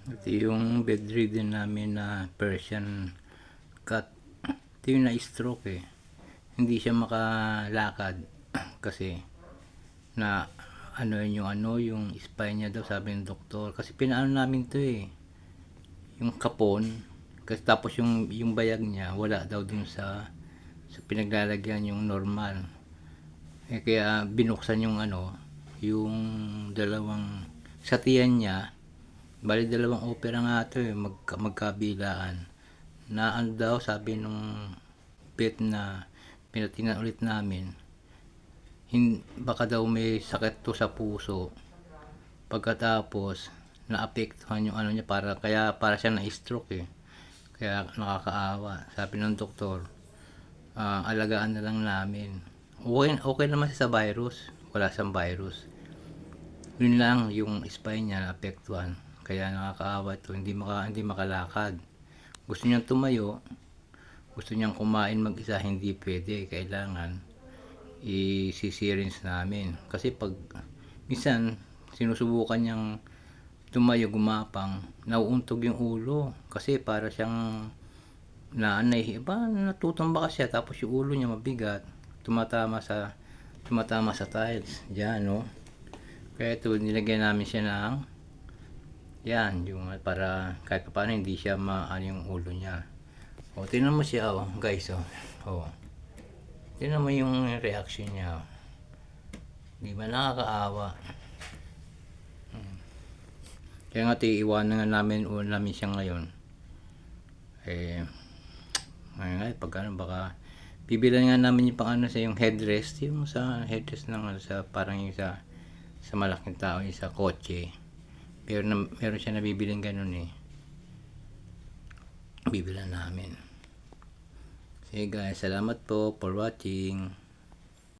Ito yung bedridden namin na Persian cat. Ito yung na-stroke eh. Hindi siya makalakad kasi na yung spine niya daw, sabi ng doktor. Kasi pinaano namin to eh, yung kapon. Kasi tapos yung bayag niya wala daw dun sa pinaglalagyan yung normal. Kaya binuksan yung dalawang sa tiyan niya. Bali dalawang opera nga ito eh, magkabilaan. Na daw, sabi nung vet na pinatingnan ulit namin, baka daw may sakit to sa puso. Pagkatapos, naapektuhan yung niya, para siya na-stroke eh. Kaya nakakaawa. Sabi ng doktor, alagaan na lang namin. Okay naman siya sa virus. Wala siyang virus. Yun lang, yung spine niya naapektuhan. Kaya nakakaawa ito, hindi makalakad. Gusto niyang tumayo, gusto niyang kumain mag-isa, hindi pwede. Kailangan i-syringe namin. Kasi pag minsan sinusubukan niyang tumayo, gumapang, nauuntog yung ulo. Kasi para siyang natutumba siya, tapos yung ulo niya mabigat, tumatama sa tiles. Diyan, no? Kaya ito, nilagyan namin siya ng yan, yung para kahit paano hindi siya yung ulo niya. O, tingnan mo siya, guys, tingnan mo yung reaction niya. Di ba nakakaawa? Kaya nga, iiwanan nga namin siya ngayon. Ngayon nga, baka bibilan nga namin yung sa yung headrest, yung sa headrest ng sa parang yung sa malaking tao, yung sa kotse. Meron siya nabibiling ganun eh. Bibilan namin. Sige guys, salamat po for watching.